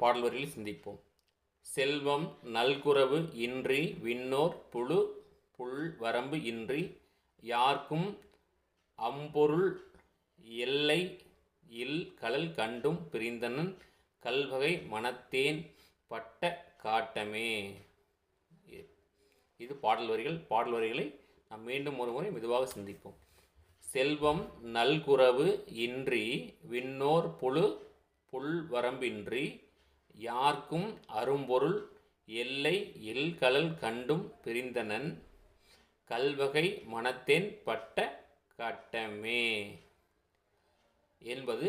பாடல் வரியில் சிந்திப்போம். செல்வம் நல்குரவு இன்றி விண்ணோர் புல் வரம்பு இன்றி யார்க்கும் அம்பொருள் எல்லை இல் கழல் கண்டும் பிரிந்தனன் கல்வகை மனத்தேன் பட்ட காட்டமே. இது பாடல் வரிகள். பாடல் வரிகளை நாம் மீண்டும் ஒரு முறை மெதுவாக சிந்திப்போம். செல்வம் நல்குரவு இன்றி விண்ணோர் புல் வரம்பின்றி யார்க்கும் அரும்பொருள் எல்லை இல் கழல் கண்டும் பிரிந்தனன் கல்வகை மனத்தேன் பட்ட காட்டமே என்பது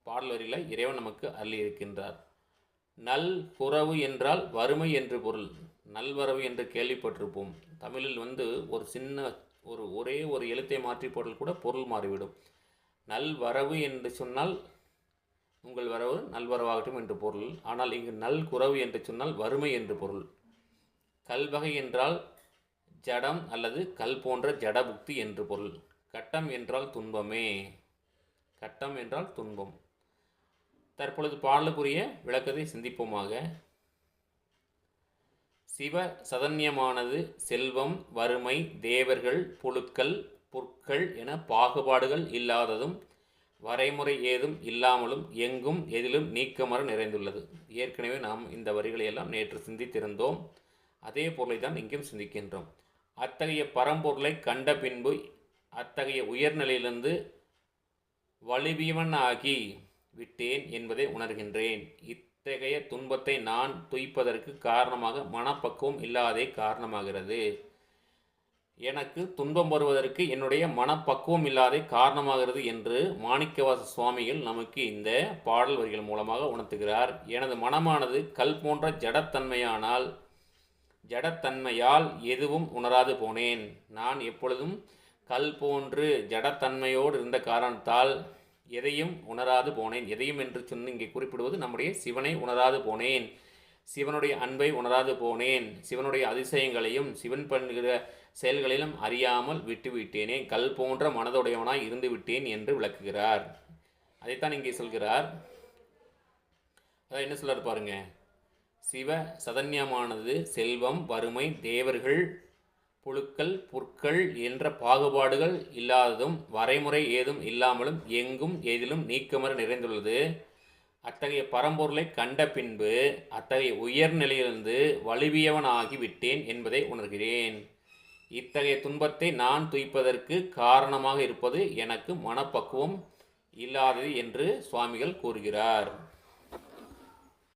பாடல் வரியில் இறைவன் நமக்கு அள்ளி இருக்கின்றார். நல் குரவு என்றால் வறுமை என்று பொருள். நல்வரவு என்று கேள்விப்பட்டிருப்போம். தமிழில் ஒரு சின்ன ஒரே ஒரு எழுத்தை மாற்றி பொருள் கூட பொருள் மாறிவிடும். நல்வரவு என்று சொன்னால் உங்கள் வரவு நல்வரவாகட்டும் என்று பொருள். ஆனால் இங்கு நல் குரவு என்று சொன்னால் வறுமை என்று பொருள். கல்வகை என்றால் ஜடம் அல்லது கல் போன்ற ஜடபுக்தி என்று பொருள். கட்டம் என்றால் துன்பமே. கட்டம் என்றால் துன்பம். தற்பொழுது பாடலுக்குரிய விளக்கத்தை சிந்திப்போமாக. சிவ சதன்யமானது செல்வம் வறுமை தேவர்கள் புழுக்கள் புற்கள் என பாகுபாடுகள் இல்லாததும் வரைமுறை ஏதும் இல்லாமலும் எங்கும் எதிலும் நீக்கமர நிறைந்துள்ளது. ஏற்கனவே நாம் இந்த வரிகளை எல்லாம் நேற்று சிந்தித்திருந்தோம். அதே பொருளை தான் இங்கும் சிந்திக்கின்றோம். அத்தகைய பரம்பொருளை கண்ட பின்பு அத்தகைய உயர்நிலையிலிருந்து வலுவியவனாகி விட்டேன் என்பதை உணர்கின்றேன். இத்தகைய துன்பத்தை நான் துய்ப்பதற்கு காரணமாக மனப்பக்குவம் இல்லாதே காரணமாகிறது. எனக்கு துன்பம் வருவதற்கு என்னுடைய மனப்பக்குவம் இல்லாதே காரணமாகிறது என்று மாணிக்கவாச சுவாமிகள் நமக்கு இந்த பாடல் வரிகள் மூலமாக உணர்த்துகிறார். எனது மனமானது கல் போன்ற ஜடத்தன்மையால் எதுவும் உணராது போனேன். நான் எப்பொழுதும் கல் போன்று ஜடத்தன்மையோடு இருந்த காரணத்தால் எதையும் உணராது போனேன். எதையும் என்று சொன்ன இங்கே குறிப்பிடுவது நம்முடைய சிவனை உணராது போனேன். சிவனுடைய அன்பை உணராது போனேன். சிவனுடைய அதிசயங்களையும் சிவன் பண்ணுகிற செயல்களிலும் அறியாமல் விட்டுவிட்டேனே. கல் போன்ற மனதுடையவனாய் இருந்து விட்டேன் என்று விளக்குகிறார். அதைத்தான் இங்கே சொல்கிறார். அதான் என்ன சொல்றார் பாருங்க. சிவ சதன்யமானது செல்வம் வறுமை தேவர்கள் புழுக்கள் புற்கள் என்ற பாகுபாடுகள் இல்லாததும் வரைமுறை ஏதும் இல்லாமலும் எங்கும் எதிலும் நீக்கமர நிறைந்துள்ளது. அத்தகைய பரம்பொருளை கண்ட பின்பு அத்தகைய உயர்நிலையிலிருந்து வலுவியவனாகி விட்டேன் என்பதை உணர்கிறேன். இத்தகைய துன்பத்தை நான் துய்ப்பதற்கு காரணமாக இருப்பது எனக்கு மனப்பக்குவம் இல்லாதது என்று சுவாமிகள் கூறுகிறார்.